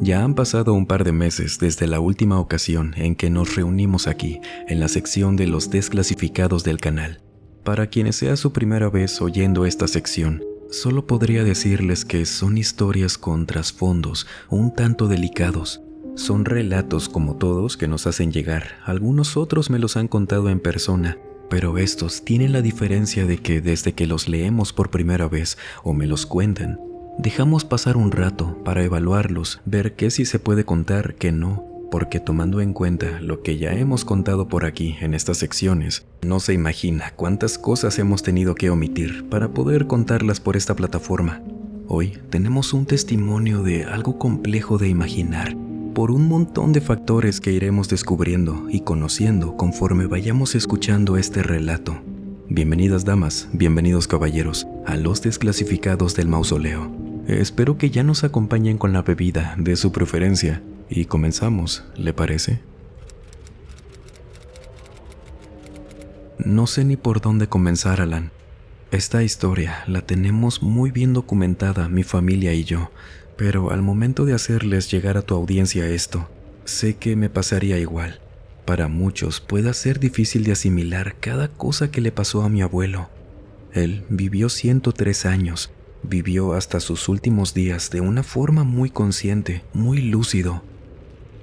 Ya han pasado un par de meses desde la última ocasión en que nos reunimos aquí, en la sección de los desclasificados del canal. Para quienes sea su primera vez oyendo esta sección, solo podría decirles que son historias con trasfondos un tanto delicados. Son relatos como todos que nos hacen llegar, algunos otros me los han contado en persona, pero estos tienen la diferencia de que desde que los leemos por primera vez o me los cuentan, dejamos pasar un rato para evaluarlos, ver qué sí se puede contar, qué no, porque tomando en cuenta lo que ya hemos contado por aquí en estas secciones, no se imagina cuántas cosas hemos tenido que omitir para poder contarlas por esta plataforma. Hoy tenemos un testimonio de algo complejo de imaginar, por un montón de factores que iremos descubriendo y conociendo conforme vayamos escuchando este relato. Bienvenidas damas, bienvenidos caballeros, a los desclasificados del mausoleo. Espero que ya nos acompañen con la bebida de su preferencia y comenzamos, ¿le parece? No sé ni por dónde comenzar, Alan. Esta historia la tenemos muy bien documentada mi familia y yo, pero al momento de hacerles llegar a tu audiencia esto, sé que me pasaría igual. Para muchos puede ser difícil de asimilar cada cosa que le pasó a mi abuelo. Él vivió 103 años, vivió hasta sus últimos días de una forma muy consciente, muy lúcido.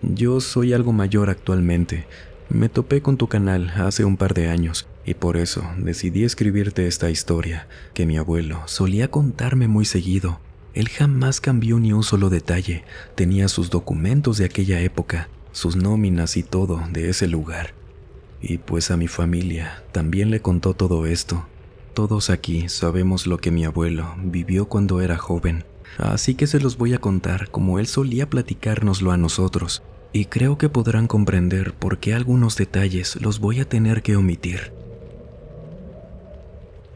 Yo soy algo mayor actualmente. Me topé con tu canal hace un par de años y por eso decidí escribirte esta historia que mi abuelo solía contarme muy seguido. Él jamás cambió ni un solo detalle, tenía sus documentos de aquella época, sus nóminas y todo de ese lugar. Y pues a mi familia también le contó todo esto. Todos aquí sabemos lo que mi abuelo vivió cuando era joven, así que se los voy a contar como él solía platicárnoslo a nosotros, y creo que podrán comprender por qué algunos detalles los voy a tener que omitir.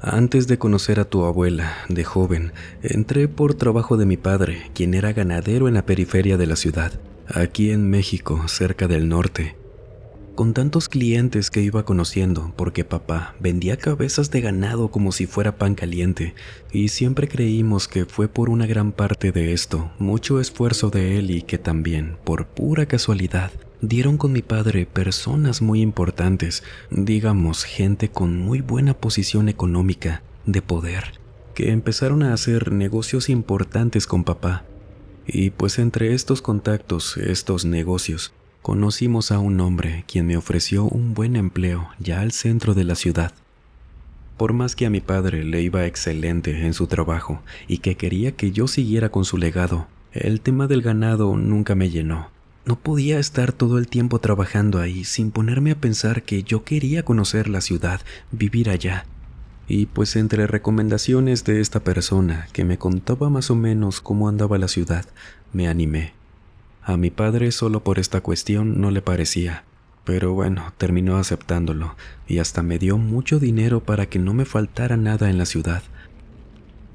Antes de conocer a tu abuela, de joven, entré por trabajo de mi padre, quien era ganadero en la periferia de la ciudad, aquí en México, cerca del norte. Con tantos clientes que iba conociendo, porque papá vendía cabezas de ganado como si fuera pan caliente, y siempre creímos que fue por una gran parte de esto, mucho esfuerzo de él y que también, por pura casualidad, dieron con mi padre personas muy importantes, digamos gente con muy buena posición económica, de poder, que empezaron a hacer negocios importantes con papá. Y pues entre estos contactos, estos negocios, conocimos a un hombre quien me ofreció un buen empleo ya al centro de la ciudad. Por más que a mi padre le iba excelente en su trabajo y que quería que yo siguiera con su legado, el tema del ganado nunca me llenó. No podía estar todo el tiempo trabajando ahí sin ponerme a pensar que yo quería conocer la ciudad, vivir allá. Y pues entre recomendaciones de esta persona que me contaba más o menos cómo andaba la ciudad, me animé. A mi padre solo por esta cuestión no le parecía, pero bueno, terminó aceptándolo y hasta me dio mucho dinero para que no me faltara nada en la ciudad.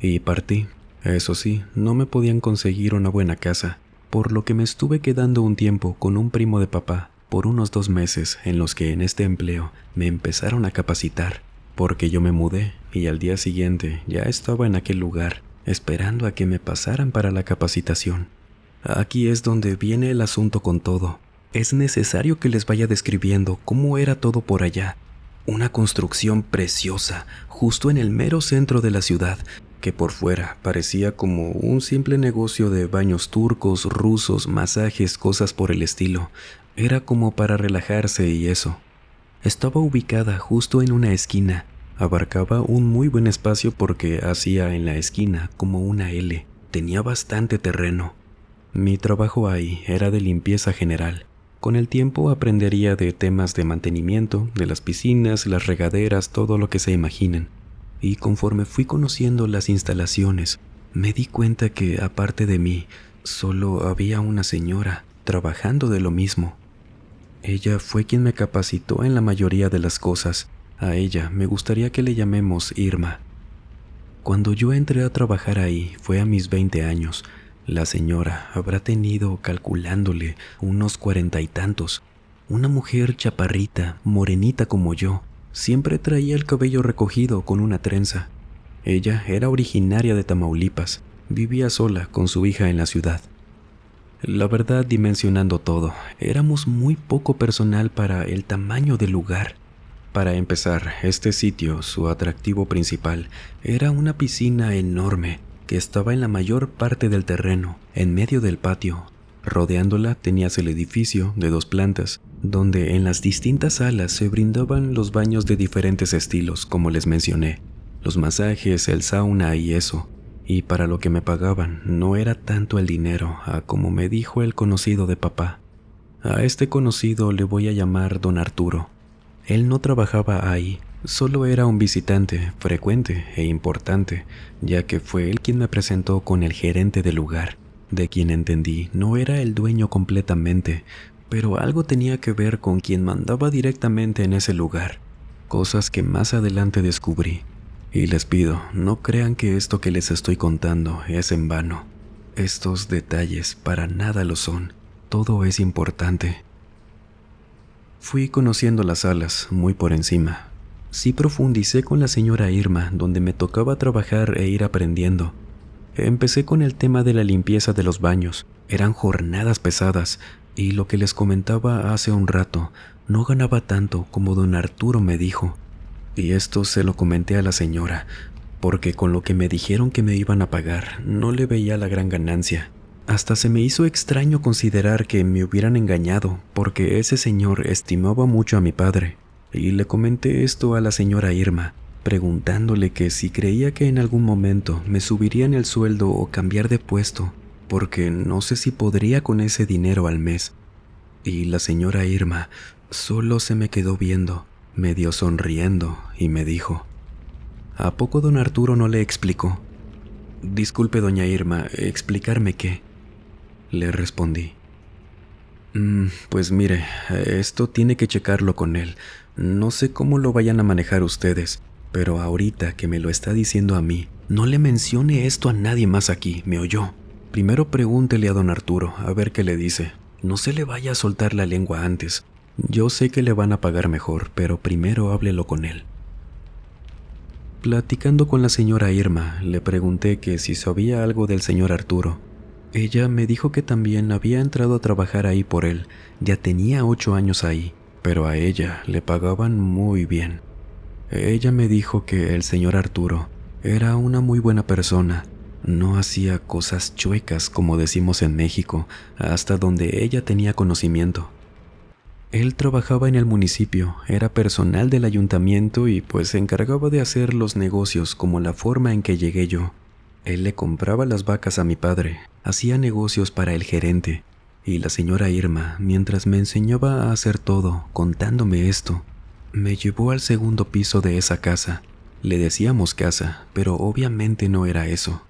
Y partí. Eso sí, no me podían conseguir una buena casa, por lo que me estuve quedando un tiempo con un primo de papá por unos 2 meses en los que en este empleo me empezaron a capacitar, porque yo me mudé y al día siguiente ya estaba en aquel lugar esperando a que me pasaran para la capacitación. Aquí es donde viene el asunto con todo. Es necesario que les vaya describiendo cómo era todo por allá. Una construcción preciosa, justo en el mero centro de la ciudad, que por fuera parecía como un simple negocio de baños turcos, rusos, masajes, cosas por el estilo. Era como para relajarse y eso. Estaba ubicada justo en una esquina. Abarcaba un muy buen espacio porque hacía en la esquina como una L. Tenía bastante terreno. Mi trabajo ahí era de limpieza general. Con el tiempo aprendería de temas de mantenimiento, de las piscinas, las regaderas, todo lo que se imaginen. Y conforme fui conociendo las instalaciones, me di cuenta que aparte de mí, solo había una señora trabajando de lo mismo. Ella fue quien me capacitó en la mayoría de las cosas. A ella me gustaría que le llamemos Irma. Cuando yo entré a trabajar ahí fue a mis 20 años. La señora habrá tenido, calculándole, unos 40 y tantos. Una mujer chaparrita, morenita como yo. Siempre traía el cabello recogido con una trenza. Ella era originaria de Tamaulipas. Vivía sola con su hija en la ciudad. La verdad, dimensionando todo, éramos muy poco personal para el tamaño del lugar. Para empezar, este sitio, su atractivo principal, era una piscina enorme que estaba en la mayor parte del terreno, en medio del patio. Rodeándola tenías el edificio de 2 plantas, donde en las distintas salas se brindaban los baños de diferentes estilos, como les mencioné, los masajes, el sauna y eso. Y para lo que me pagaban no era tanto el dinero, a como me dijo el conocido de papá. A este conocido le voy a llamar don Arturo. Él no trabajaba ahí, solo era un visitante frecuente e importante, ya que fue él quien me presentó con el gerente del lugar, de quien entendí no era el dueño completamente, pero algo tenía que ver con quien mandaba directamente en ese lugar, cosas que más adelante descubrí. Y les pido, no crean que esto que les estoy contando es en vano. Estos detalles para nada lo son, todo es importante. Fui conociendo las salas muy por encima. Sí profundicé con la señora Irma, donde me tocaba trabajar e ir aprendiendo. Empecé con el tema de la limpieza de los baños. Eran jornadas pesadas, y lo que les comentaba hace un rato, no ganaba tanto como don Arturo me dijo. Y esto se lo comenté a la señora, porque con lo que me dijeron que me iban a pagar, no le veía la gran ganancia. Hasta se me hizo extraño considerar que me hubieran engañado, porque ese señor estimaba mucho a mi padre. Y le comenté esto a la señora Irma, preguntándole que si creía que en algún momento me subirían el sueldo o cambiar de puesto, porque no sé si podría con ese dinero al mes. Y la señora Irma solo se me quedó viendo, medio sonriendo, y me dijo: ¿A poco don Arturo no le explicó? Disculpe, doña Irma, ¿explicarme qué? Le respondí. Pues mire, esto tiene que checarlo con él. No sé cómo lo vayan a manejar ustedes, pero ahorita que me lo está diciendo a mí, no le mencione esto a nadie más aquí, ¿me oyó? Primero pregúntele a don Arturo, a ver qué le dice. No se le vaya a soltar la lengua antes. Yo sé que le van a pagar mejor, pero primero háblelo con él. Platicando con la señora Irma, le pregunté que si sabía algo del señor Arturo. Ella me dijo que también había entrado a trabajar ahí por él, ya tenía 8 años ahí, pero a ella le pagaban muy bien. Ella me dijo que el señor Arturo era una muy buena persona, no hacía cosas chuecas como decimos en México, hasta donde ella tenía conocimiento. Él trabajaba en el municipio, era personal del ayuntamiento y pues se encargaba de hacer los negocios como la forma en que llegué yo. Él le compraba las vacas a mi padre, hacía negocios para el gerente, y la señora Irma, mientras me enseñaba a hacer todo, contándome esto, me llevó al segundo piso de esa casa. Le decíamos casa, pero obviamente no era eso.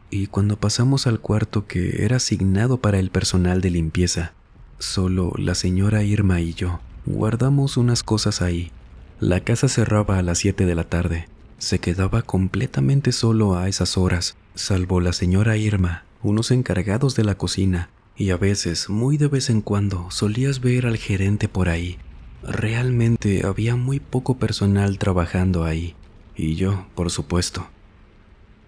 Y cuando pasamos al cuarto que era asignado para el personal de limpieza, solo la señora Irma y yo guardamos unas cosas ahí. La casa cerraba a las 7 de la tarde. Se quedaba completamente solo a esas horas, salvo la señora Irma, unos encargados de la cocina, y a veces, muy de vez en cuando, solías ver al gerente por ahí. Realmente había muy poco personal trabajando ahí, y yo, por supuesto.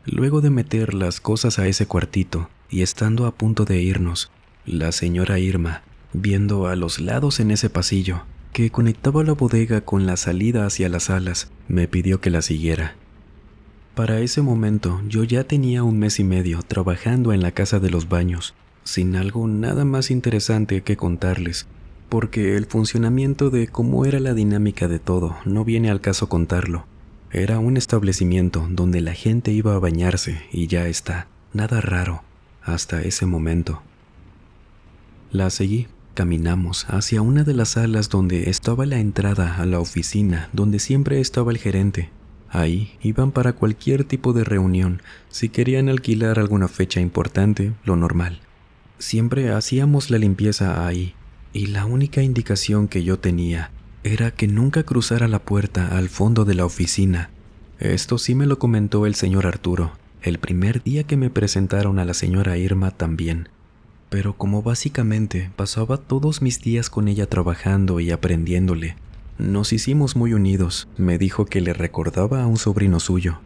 Luego de meter las cosas a ese cuartito, y estando a punto de irnos, la señora Irma, viendo a los lados en ese pasillo, que conectaba la bodega con la salida hacia las salas, me pidió que la siguiera. Para ese momento yo ya tenía 1 mes y medio trabajando en la casa de los baños, sin algo nada más interesante que contarles, porque el funcionamiento de cómo era la dinámica de todo no viene al caso contarlo. Era un establecimiento donde la gente iba a bañarse y ya está, nada raro, hasta ese momento. La seguí. Caminamos hacia una de las salas donde estaba la entrada a la oficina donde siempre estaba el gerente. Ahí iban para cualquier tipo de reunión, si querían alquilar alguna fecha importante, lo normal. Siempre hacíamos la limpieza ahí, y la única indicación que yo tenía era que nunca cruzara la puerta al fondo de la oficina. Esto sí me lo comentó el señor Arturo, el primer día que me presentaron a la señora Irma también. Pero como básicamente pasaba todos mis días con ella trabajando y aprendiéndole, nos hicimos muy unidos. Me dijo que le recordaba a un sobrino suyo.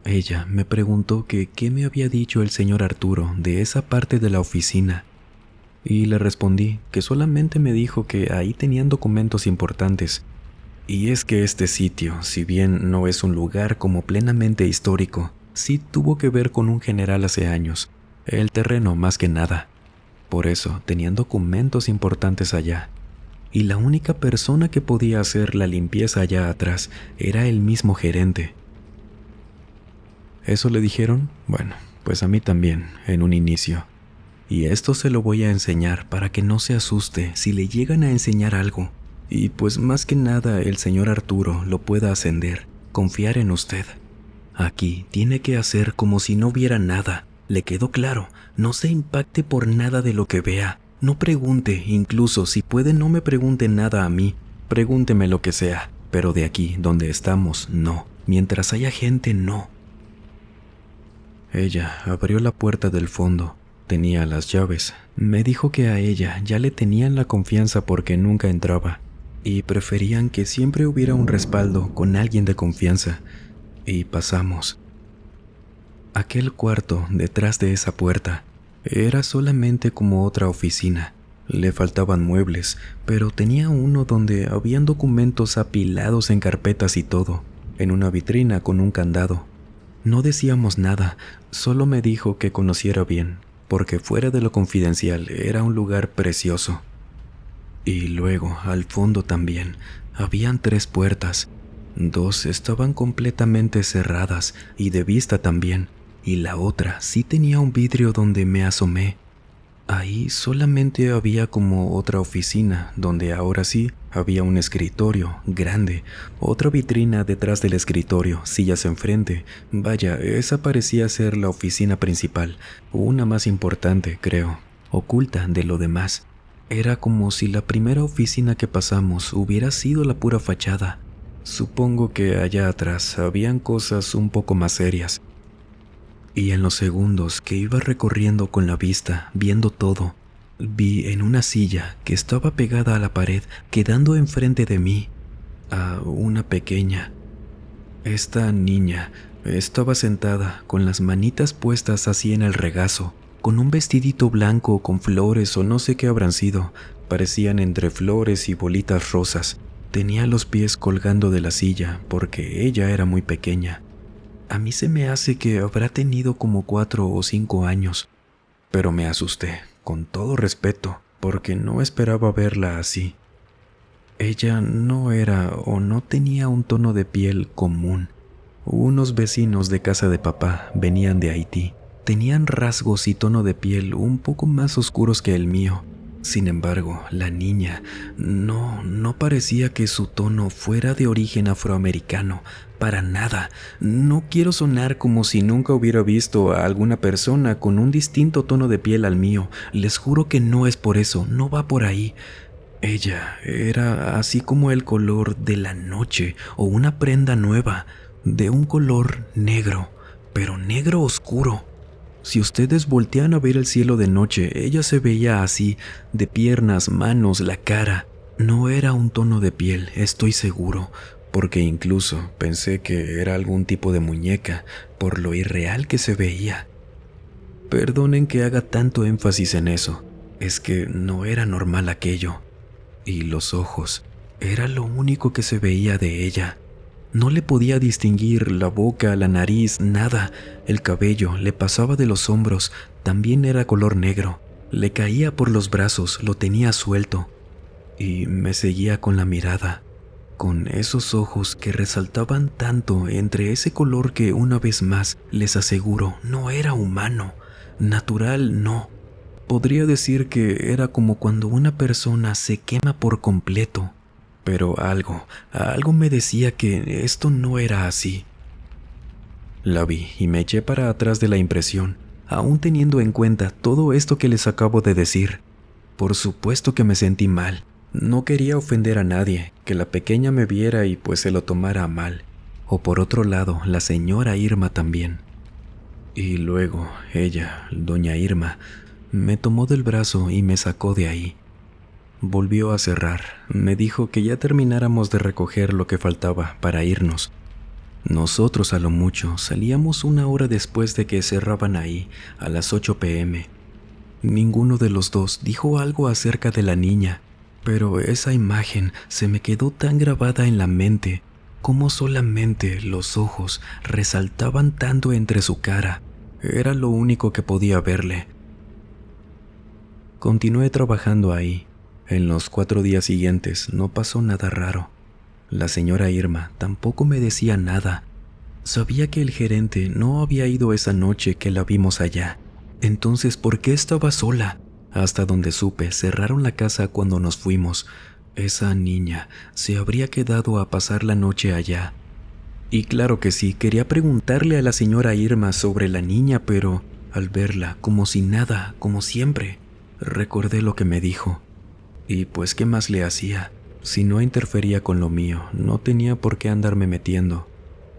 Ella me preguntó que qué me había dicho el señor Arturo de esa parte de la oficina, Y le respondí que solamente me dijo que ahí tenían documentos importantes. Y es que este sitio, si bien no es un lugar como plenamente histórico, sí tuvo que ver con un general hace años. El terreno más que nada. Por eso tenían documentos importantes allá. Y la única persona que podía hacer la limpieza allá atrás era el mismo gerente. ¿Eso le dijeron? Bueno, pues a mí también, en un inicio. Y esto se lo voy a enseñar para que no se asuste si le llegan a enseñar algo. Y pues más que nada el señor Arturo lo pueda ascender, confiar en usted. Aquí tiene que hacer como si no viera nada. ¿Le quedó claro? No se impacte por nada de lo que vea. No pregunte, incluso si puede no me pregunte nada a mí. Pregúnteme lo que sea, pero de aquí, donde estamos, no. Mientras haya gente, no. Ella abrió la puerta del fondo. Tenía las llaves. Me dijo que a ella ya le tenían la confianza porque nunca entraba. Y preferían que siempre hubiera un respaldo con alguien de confianza. Y pasamos. Aquel cuarto, detrás de esa puerta, era solamente como otra oficina. Le faltaban muebles, pero tenía uno donde habían documentos apilados en carpetas y todo, en una vitrina con un candado. No decíamos nada, solo me dijo que conociera bien, porque fuera de lo confidencial era un lugar precioso. Y luego, al fondo también, habían 3 puertas. 2 estaban completamente cerradas y de vista también, y la otra sí tenía un vidrio donde me asomé. Ahí solamente había como otra oficina, donde ahora sí había un escritorio grande, otra vitrina detrás del escritorio, sillas enfrente. Vaya, esa parecía ser la oficina principal, una más importante, creo, oculta de lo demás. Era como si la primera oficina que pasamos hubiera sido la pura fachada. Supongo que allá atrás habían cosas un poco más serias. Y en los segundos que iba recorriendo con la vista, viendo todo, vi en una silla que estaba pegada a la pared, quedando enfrente de mí, a una pequeña. Esta niña estaba sentada con las manitas puestas así en el regazo, con un vestidito blanco con flores o no sé qué habrán sido, parecían entre flores y bolitas rosas. Tenía los pies colgando de la silla porque ella era muy pequeña. A mí se me hace que habrá tenido como 4 o 5 años, pero me asusté, con todo respeto, porque no esperaba verla así. Ella no era o no tenía un tono de piel común. Unos vecinos de casa de papá venían de Haití. Tenían rasgos y tono de piel un poco más oscuros que el mío. Sin embargo, la niña no parecía que su tono fuera de origen afroamericano, para nada. No quiero sonar como si nunca hubiera visto a alguna persona con un distinto tono de piel al mío. Les juro que no es por eso, no va por ahí. Ella era así como el color de la noche o una prenda nueva, de un color negro, pero negro oscuro. Si ustedes voltean a ver el cielo de noche, ella se veía así, de piernas, manos, la cara. No era un tono de piel, estoy seguro, porque incluso pensé que era algún tipo de muñeca, por lo irreal que se veía. Perdonen que haga tanto énfasis en eso, es que no era normal aquello. Y los ojos, era lo único que se veía de ella. No le podía distinguir la boca, la nariz, nada. El cabello le pasaba de los hombros, también era color negro. Le caía por los brazos, lo tenía suelto. Y me seguía con la mirada, con esos ojos que resaltaban tanto entre ese color que una vez más, les aseguro, no era humano. Natural, no. Podría decir que era como cuando una persona se quema por completo. Pero algo me decía que esto no era así. La vi y me eché para atrás de la impresión, aún teniendo en cuenta todo esto que les acabo de decir. Por supuesto que me sentí mal. No quería ofender a nadie, que la pequeña me viera y pues se lo tomara a mal. O por otro lado, la señora Irma también. Y luego ella, doña Irma, me tomó del brazo y me sacó de ahí. Volvió a cerrar. Me dijo que ya termináramos de recoger lo que faltaba para irnos. Nosotros a lo mucho salíamos 1 hora después de que cerraban ahí, a las 8 p.m. Ninguno de los dos dijo algo acerca de la niña, pero esa imagen se me quedó tan grabada en la mente, como solamente los ojos resaltaban tanto entre su cara. Era lo único que podía verle. Continué trabajando ahí. En los 4 días siguientes no pasó nada raro. La señora Irma tampoco me decía nada. Sabía que el gerente no había ido esa noche que la vimos allá. Entonces, ¿por qué estaba sola? Hasta donde supe, cerraron la casa cuando nos fuimos. Esa niña se habría quedado a pasar la noche allá. Y claro que sí, quería preguntarle a la señora Irma sobre la niña, pero al verla como si nada, como siempre, recordé lo que me dijo. Y pues, ¿qué más le hacía? Si no interfería con lo mío, no tenía por qué andarme metiendo.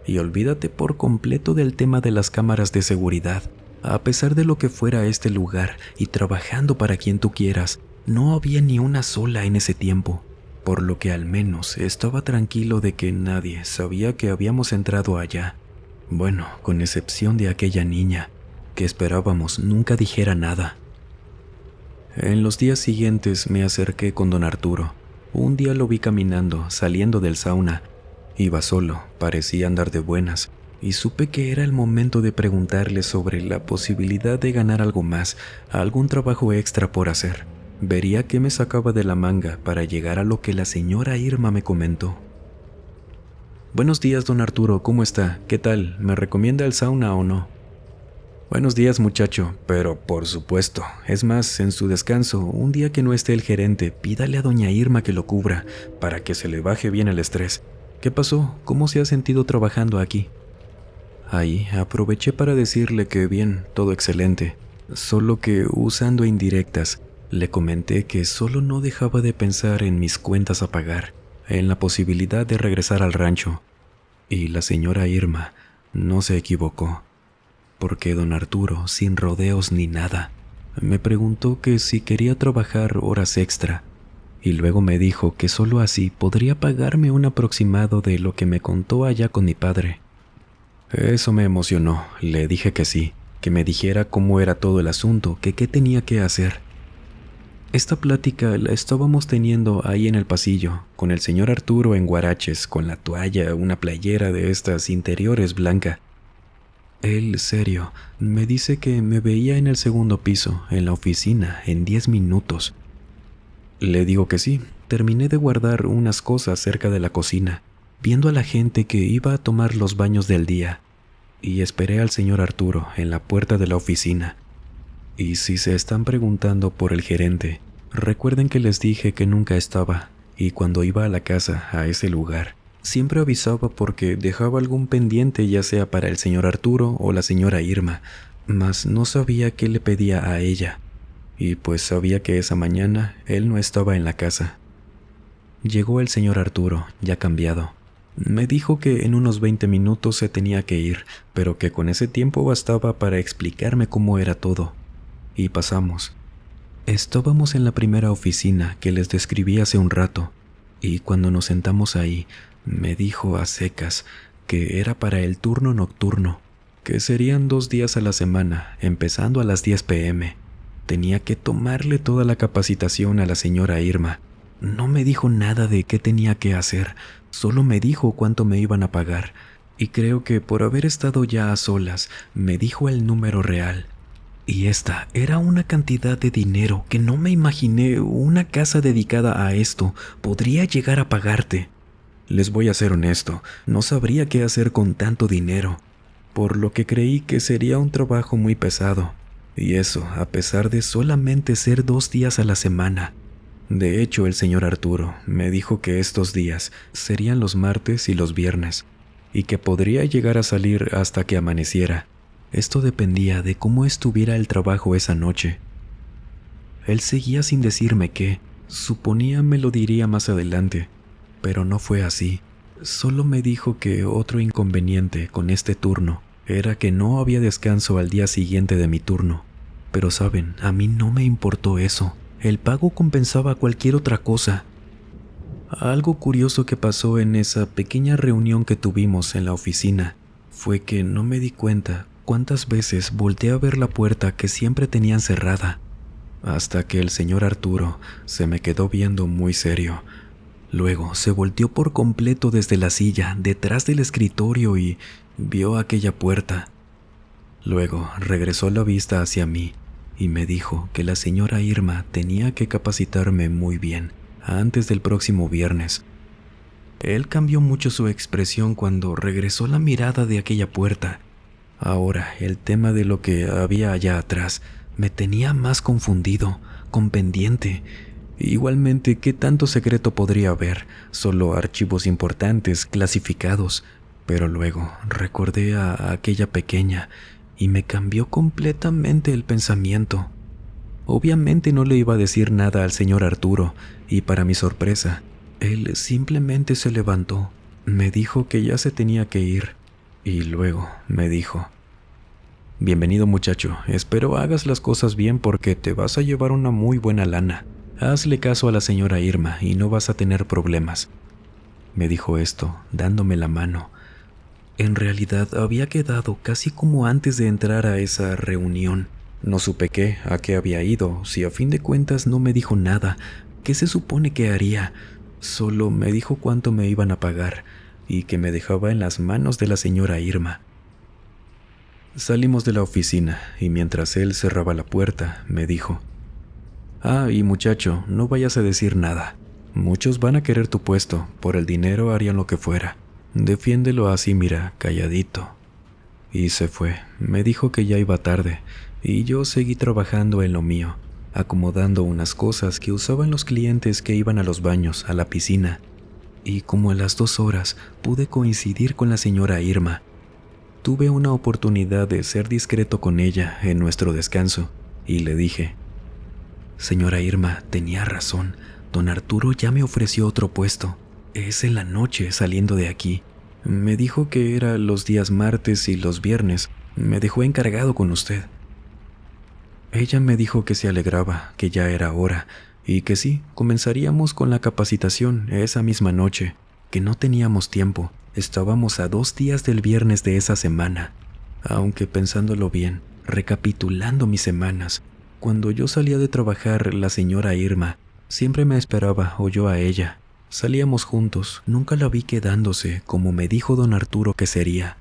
Y olvídate por completo del tema de las cámaras de seguridad. A pesar de lo que fuera este lugar y trabajando para quien tú quieras, no había ni una sola en ese tiempo, por lo que al menos estaba tranquilo de que nadie sabía que habíamos entrado allá. Bueno, con excepción de aquella niña, que esperábamos nunca dijera nada. En los días siguientes me acerqué con don Arturo. Un día lo vi caminando, saliendo del sauna. Iba solo, parecía andar de buenas, y supe que era el momento de preguntarle sobre la posibilidad de ganar algo más, algún trabajo extra por hacer. Vería qué me sacaba de la manga para llegar a lo que la señora Irma me comentó. Buenos días, don Arturo, ¿cómo está? ¿Qué tal? ¿Me recomienda el sauna o no? Buenos días, muchacho, pero por supuesto. Es más, en su descanso, un día que no esté el gerente, pídale a doña Irma que lo cubra, para que se le baje bien el estrés. ¿Qué pasó? ¿Cómo se ha sentido trabajando aquí? Ahí aproveché para decirle que bien, todo excelente, solo que usando indirectas, le comenté que solo no dejaba de pensar en mis cuentas a pagar, en la posibilidad de regresar al rancho. Y la señora Irma no se equivocó, porque don Arturo, sin rodeos ni nada, me preguntó que si quería trabajar horas extra, y luego me dijo que solo así podría pagarme un aproximado de lo que me contó allá con mi padre. Eso me emocionó, le dije que sí, que me dijera cómo era todo el asunto, que qué tenía que hacer. Esta plática la estábamos teniendo ahí en el pasillo, con el señor Arturo en guaraches, con la toalla, una playera de estas interiores blanca. Él, serio, me dice que me veía en el segundo piso, en la oficina, en 10 minutos. Le digo que sí. Terminé de guardar unas cosas cerca de la cocina, viendo a la gente que iba a tomar los baños del día, y esperé al señor Arturo en la puerta de la oficina. Y si se están preguntando por el gerente, recuerden que les dije que nunca estaba, y cuando iba a la casa, a ese lugar, siempre avisaba porque dejaba algún pendiente, ya sea para el señor Arturo o la señora Irma, mas no sabía qué le pedía a ella. Y pues sabía que esa mañana él no estaba en la casa. Llegó el señor Arturo, ya cambiado. Me dijo que en unos 20 minutos se tenía que ir, pero que con ese tiempo bastaba para explicarme cómo era todo. Y pasamos. Estábamos en la primera oficina que les describí hace un rato, y cuando nos sentamos ahí, me dijo a secas que era para el turno nocturno, que serían 2 días a la semana, empezando a las 10 p.m. Tenía que tomarle toda la capacitación a la señora Irma. No me dijo nada de qué tenía que hacer, solo me dijo cuánto me iban a pagar, y creo que por haber estado ya a solas, me dijo el número real. Y esta era una cantidad de dinero que no me imaginé una casa dedicada a esto podría llegar a pagarte. Les voy a ser honesto, no sabría qué hacer con tanto dinero, por lo que creí que sería un trabajo muy pesado. Y eso, a pesar de solamente ser 2 días a la semana. De hecho, el señor Arturo me dijo que estos días serían los martes y los viernes, y que podría llegar a salir hasta que amaneciera. Esto dependía de cómo estuviera el trabajo esa noche. Él seguía sin decirme qué, suponía me lo diría más adelante, pero no fue así. Solo me dijo que otro inconveniente con este turno era que no había descanso al día siguiente de mi turno. Pero saben, a mí no me importó eso. El pago compensaba cualquier otra cosa. Algo curioso que pasó en esa pequeña reunión que tuvimos en la oficina fue que no me di cuenta cuántas veces volteé a ver la puerta que siempre tenían cerrada. hasta que el señor Arturo se me quedó viendo muy serio. Luego se volteó por completo desde la silla, detrás del escritorio, y vio aquella puerta. Luego regresó la vista hacia mí y me dijo que la señora Irma tenía que capacitarme muy bien antes del próximo viernes. Él cambió mucho su expresión cuando regresó la mirada de aquella puerta. Ahora, el tema de lo que había allá atrás me tenía más confundido, con pendiente. Igualmente, ¿qué tanto secreto podría haber? Solo archivos importantes, clasificados. Pero luego recordé a aquella pequeña y me cambió completamente el pensamiento. Obviamente no le iba a decir nada al señor Arturo, y para mi sorpresa, él simplemente se levantó, me dijo que ya se tenía que ir, y luego me dijo: «Bienvenido, muchacho, espero hagas las cosas bien porque te vas a llevar una muy buena lana. Hazle caso a la señora Irma y no vas a tener problemas». Me dijo esto, dándome la mano. En realidad había quedado casi como antes de entrar a esa reunión. No supe a qué había ido, si a fin de cuentas no me dijo nada. ¿Qué se supone que haría? Solo me dijo cuánto me iban a pagar y que me dejaba en las manos de la señora Irma. Salimos de la oficina y mientras él cerraba la puerta, me dijo: y muchacho, no vayas a decir nada. Muchos van a querer tu puesto, por el dinero harían lo que fuera. Defiéndelo así, mira, calladito. Y se fue. Me dijo que ya iba tarde, y yo seguí trabajando en lo mío, acomodando unas cosas que usaban los clientes que iban a los baños, a la piscina. Y como a las 2 horas pude coincidir con la señora Irma. Tuve una oportunidad de ser discreto con ella en nuestro descanso, y le dije: «Señora Irma, tenía razón, don Arturo ya me ofreció otro puesto. Es en la noche saliendo de aquí. Me dijo que era los días martes y los viernes. Me dejó encargado con usted». Ella me dijo que se alegraba, que ya era hora, y que sí, comenzaríamos con la capacitación esa misma noche, que no teníamos tiempo. Estábamos a 2 días del viernes de esa semana. Aunque pensándolo bien, recapitulando mis semanas, cuando yo salía de trabajar, la señora Irma siempre me esperaba o yo a ella. Salíamos juntos, nunca la vi quedándose como me dijo don Arturo que sería.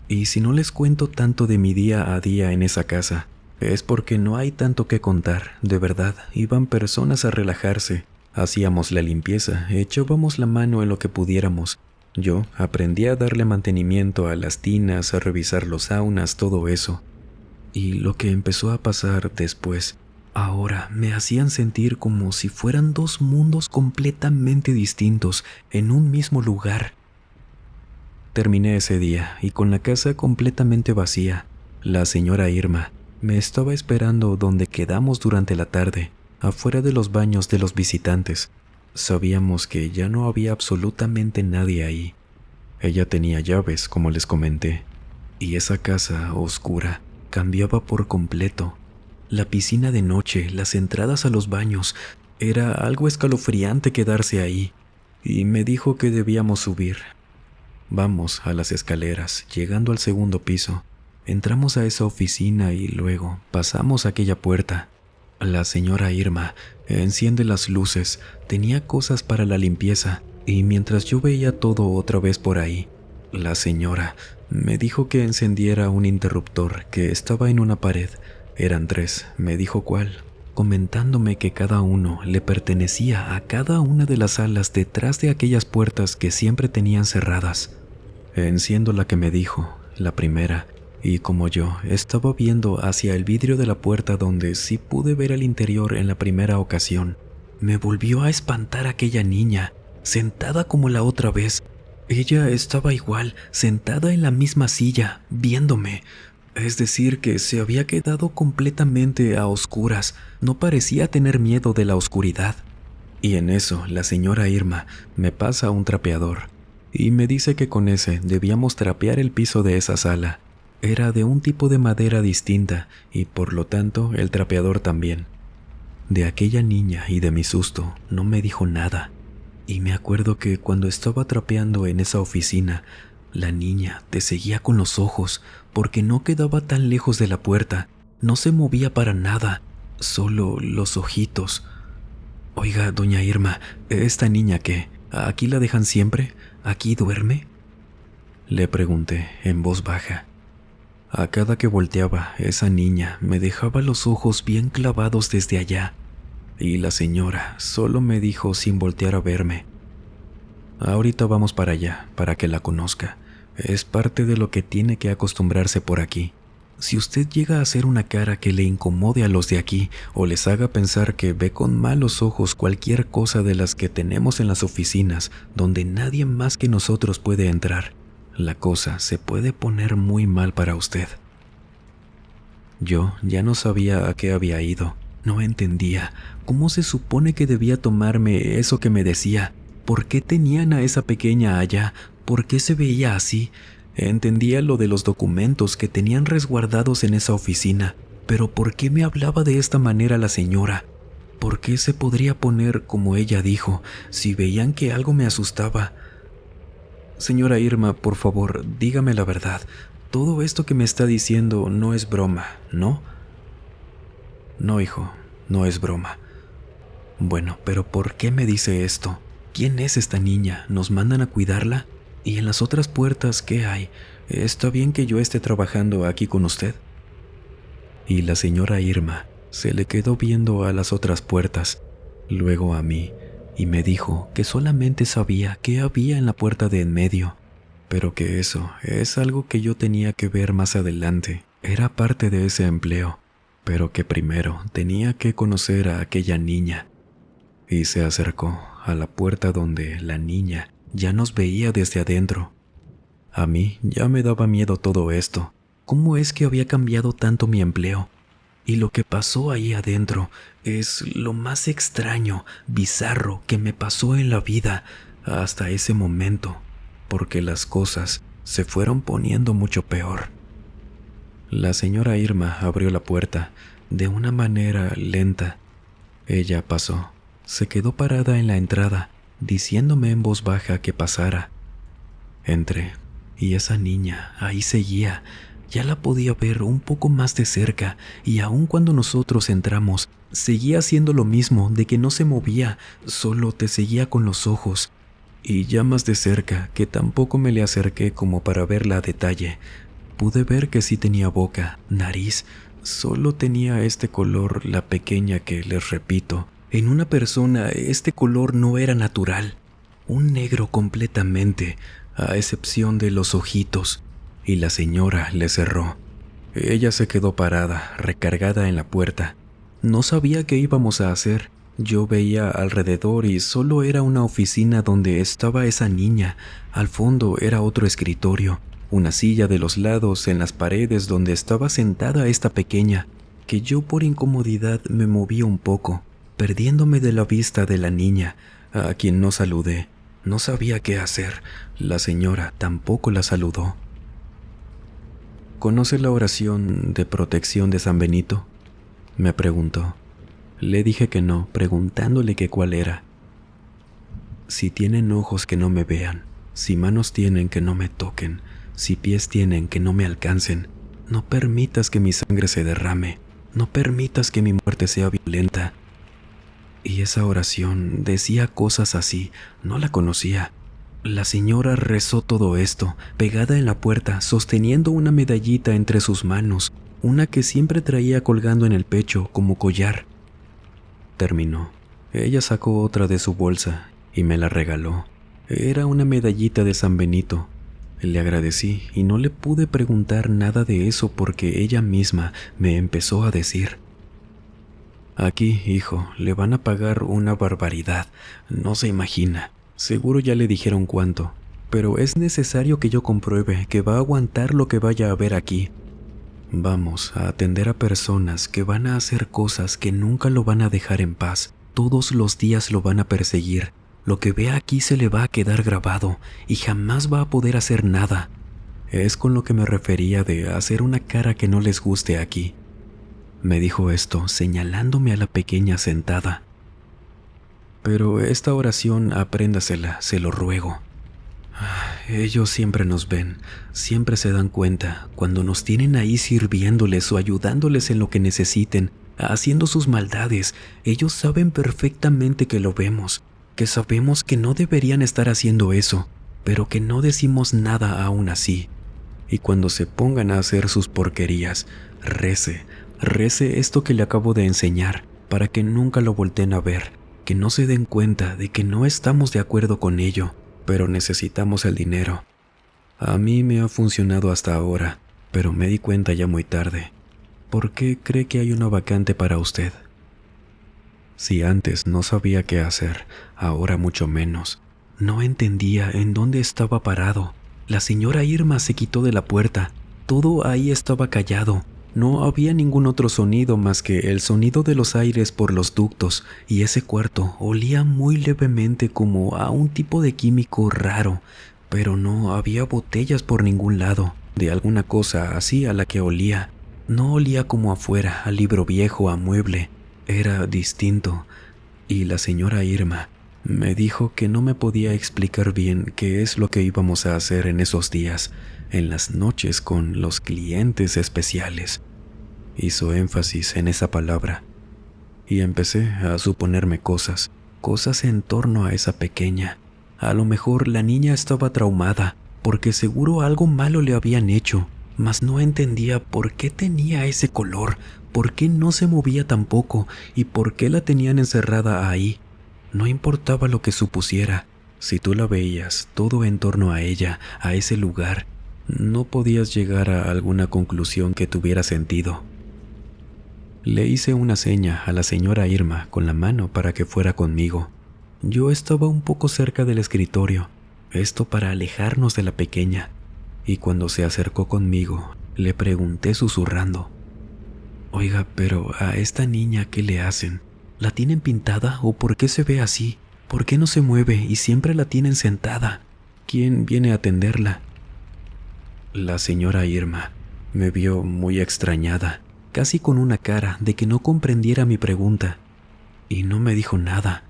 Y si no les cuento tanto de mi día a día en esa casa, es porque no hay tanto que contar, de verdad. Iban personas a relajarse, hacíamos la limpieza, echábamos la mano en lo que pudiéramos. Yo aprendí a darle mantenimiento a las tinas, a revisar los saunas, todo eso. Y lo que empezó a pasar después, ahora me hacían sentir como si fueran 2 mundos completamente distintos en un mismo lugar. Terminé ese día y con la casa completamente vacía, la señora Irma me estaba esperando donde quedamos durante la tarde, afuera de los baños de los visitantes. Sabíamos que ya no había absolutamente nadie ahí. Ella tenía llaves, como les comenté, y esa casa oscura cambiaba por completo. La piscina de noche, las entradas a los baños, era algo escalofriante quedarse ahí, y me dijo que debíamos subir. Vamos a las escaleras, llegando al 2.º piso. Entramos a esa oficina y luego pasamos aquella puerta. La señora Irma enciende las luces, tenía cosas para la limpieza, y mientras yo veía todo otra vez por ahí, la señora me dijo que encendiera un interruptor que estaba en una pared. Eran 3, me dijo cuál, comentándome que cada uno le pertenecía a cada una de las salas detrás de aquellas puertas que siempre tenían cerradas. Enciendo la que me dijo, la primera, y como yo estaba viendo hacia el vidrio de la puerta donde sí pude ver el interior en la primera ocasión, me volvió a espantar aquella niña, sentada como la otra vez. Ella estaba igual, sentada en la misma silla, viéndome. Es decir, que se había quedado completamente a oscuras, no parecía tener miedo de la oscuridad. Y en eso, la señora Irma me pasa un trapeador, y me dice que con ese debíamos trapear el piso de esa sala. Era de un tipo de madera distinta, y por lo tanto el trapeador también. De aquella niña y de mi susto no me dijo nada. Y me acuerdo que cuando estaba trapeando en esa oficina, la niña te seguía con los ojos porque no quedaba tan lejos de la puerta, no se movía para nada, solo los ojitos. Oiga, doña Irma, ¿esta niña qué? ¿Aquí la dejan siempre? ¿Aquí duerme?, le pregunté en voz baja. A cada que volteaba, esa niña me dejaba los ojos bien clavados desde allá, y la señora solo me dijo sin voltear a verme: ahorita vamos para allá, para que la conozca. Es parte de lo que tiene que acostumbrarse por aquí. Si usted llega a hacer una cara que le incomode a los de aquí o les haga pensar que ve con malos ojos cualquier cosa de las que tenemos en las oficinas, donde nadie más que nosotros puede entrar, la cosa se puede poner muy mal para usted. Yo ya no sabía a qué había ido. No entendía cómo se supone que debía tomarme eso que me decía. ¿Por qué tenían a esa pequeña allá? ¿Por qué se veía así? Entendía lo de los documentos que tenían resguardados en esa oficina, pero ¿por qué me hablaba de esta manera la señora? ¿Por qué se podría poner como ella dijo, si veían que algo me asustaba? Señora Irma, por favor, dígame la verdad. Todo esto que me está diciendo no es broma, ¿no? No, hijo, no es broma. Bueno, pero ¿por qué me dice esto? ¿Quién es esta niña? ¿Nos mandan a cuidarla? ¿Y en las otras puertas qué hay? ¿Está bien que yo esté trabajando aquí con usted? Y la señora Irma se le quedó viendo a las otras puertas, luego a mí, y me dijo que solamente sabía qué había en la puerta de en medio, pero que eso es algo que yo tenía que ver más adelante. Era parte de ese empleo, pero que primero tenía que conocer a aquella niña. Y se acercó a la puerta donde la niña ya nos veía desde adentro. A mí ya me daba miedo todo esto. ¿Cómo es que había cambiado tanto mi empleo? Y lo que pasó ahí adentro es lo más extraño, bizarro que me pasó en la vida hasta ese momento, porque las cosas se fueron poniendo mucho peor. La señora Irma abrió la puerta de una manera lenta. Ella pasó, se quedó parada en la entrada, diciéndome en voz baja que pasara. Entré, y esa niña ahí seguía. Ya la podía ver un poco más de cerca, y aun cuando nosotros entramos, seguía haciendo lo mismo, de que no se movía, solo te seguía con los ojos. Y ya más de cerca, que tampoco me le acerqué como para verla a detalle, pude ver que sí tenía boca, nariz, solo tenía este color la pequeña que, les repito, en una persona este color no era natural, un negro completamente, a excepción de los ojitos. Y la señora le cerró. Ella se quedó parada, recargada en la puerta. No sabía qué íbamos a hacer. Yo veía alrededor y solo era una oficina donde estaba esa niña. Al fondo era otro escritorio, una silla de los lados en las paredes donde estaba sentada esta pequeña, que yo por incomodidad me moví un poco, perdiéndome de la vista de la niña, a quien no saludé. No sabía qué hacer. La señora tampoco la saludó. ¿Conoce la oración de protección de San Benito?, me preguntó. Le dije que no, preguntándole que cuál era. Si tienen ojos que no me vean, si manos tienen que no me toquen, si pies tienen que no me alcancen, no permitas que mi sangre se derrame, no permitas que mi muerte sea violenta. Y esa oración decía cosas así, no la conocía. La señora rezó todo esto, pegada en la puerta, sosteniendo una medallita entre sus manos, una que siempre traía colgando en el pecho como collar. Terminó. Ella sacó otra de su bolsa y me la regaló. Era una medallita de San Benito. Le agradecí y no le pude preguntar nada de eso porque ella misma me empezó a decir: aquí, hijo, le van a pagar una barbaridad, no se imagina. Seguro ya le dijeron cuánto, pero es necesario que yo compruebe que va a aguantar lo que vaya a ver aquí. Vamos a atender a personas que van a hacer cosas que nunca lo van a dejar en paz. Todos los días lo van a perseguir. Lo que vea aquí se le va a quedar grabado y jamás va a poder hacer nada. Es con lo que me refería de hacer una cara que no les guste aquí. Me dijo esto señalándome a la pequeña sentada. Pero esta oración apréndasela, se lo ruego. Ellos siempre nos ven, siempre se dan cuenta cuando nos tienen ahí sirviéndoles o ayudándoles en lo que necesiten, haciendo sus maldades. Ellos saben perfectamente que lo vemos, que sabemos que no deberían estar haciendo eso, pero que no decimos nada aún así. Y cuando se pongan a hacer sus porquerías, rece esto que le acabo de enseñar, para que nunca lo volteen a ver, que no se den cuenta de que no estamos de acuerdo con ello, pero necesitamos el dinero. A mí me ha funcionado hasta ahora, pero me di cuenta ya muy tarde. ¿Por qué cree que hay una vacante para usted? Si antes no sabía qué hacer, ahora mucho menos. No entendía en dónde estaba parado. La señora Irma se quitó de la puerta. Todo ahí estaba callado. No había ningún otro sonido más que el sonido de los aires por los ductos, y ese cuarto olía muy levemente como a un tipo de químico raro, pero no había botellas por ningún lado, de alguna cosa así a la que olía. No olía como afuera, a libro viejo, a mueble. Era distinto. Y la señora Irma me dijo que no me podía explicar bien qué es lo que íbamos a hacer en esos días, en las noches con los clientes especiales. Hizo énfasis en esa palabra. Y empecé a suponerme cosas en torno a esa pequeña. A lo mejor la niña estaba traumada, porque seguro algo malo le habían hecho, mas no entendía por qué tenía ese color, por qué no se movía tampoco y por qué la tenían encerrada ahí. No importaba lo que supusiera, si tú la veías todo en torno a ella, a ese lugar, no podías llegar a alguna conclusión que tuviera sentido. Le hice una seña a la señora Irma con la mano para que fuera conmigo. Yo estaba un poco cerca del escritorio, esto para alejarnos de la pequeña, y cuando se acercó conmigo, le pregunté susurrando: «Oiga, pero a esta niña, ¿qué le hacen? ¿La tienen pintada o por qué se ve así? ¿Por qué no se mueve y siempre la tienen sentada? ¿Quién viene a atenderla?» La señora Irma me vio muy extrañada, casi con una cara de que no comprendiera mi pregunta, y no me dijo nada.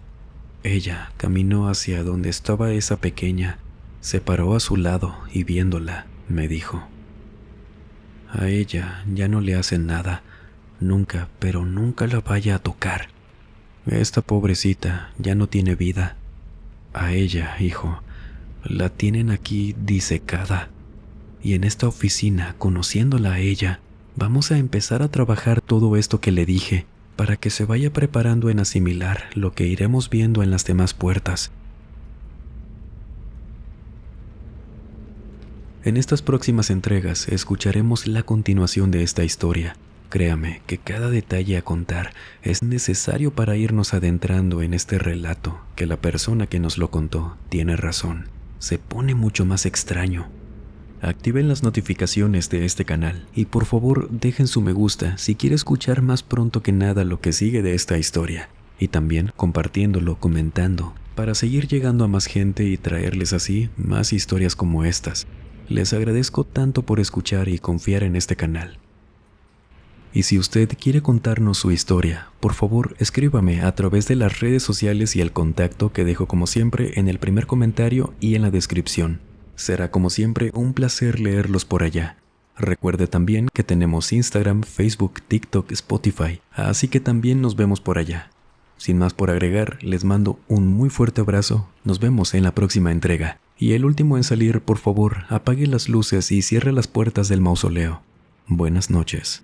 Ella caminó hacia donde estaba esa pequeña, se paró a su lado y viéndola, me dijo: «A ella ya no le hacen nada, nunca, pero nunca la vaya a tocar. Esta pobrecita ya no tiene vida. A ella, hijo, la tienen aquí disecada. Y en esta oficina, conociéndola a ella, vamos a empezar a trabajar todo esto que le dije, para que se vaya preparando en asimilar lo que iremos viendo en las demás puertas». En estas próximas entregas escucharemos la continuación de esta historia. Créame que cada detalle a contar es necesario para irnos adentrando en este relato, que la persona que nos lo contó tiene razón. Se pone mucho más extraño. Activen las notificaciones de este canal y por favor dejen su me gusta si quiere escuchar más pronto que nada lo que sigue de esta historia, y también compartiéndolo, comentando, para seguir llegando a más gente y traerles así más historias como estas. Les agradezco tanto por escuchar y confiar en este canal. Y si usted quiere contarnos su historia, por favor escríbame a través de las redes sociales y el contacto que dejo como siempre en el primer comentario y en la descripción. Será como siempre un placer leerlos por allá. Recuerde también que tenemos Instagram, Facebook, TikTok, Spotify, así que también nos vemos por allá. Sin más por agregar, les mando un muy fuerte abrazo, nos vemos en la próxima entrega. Y el último en salir, por favor, apague las luces y cierre las puertas del mausoleo. Buenas noches.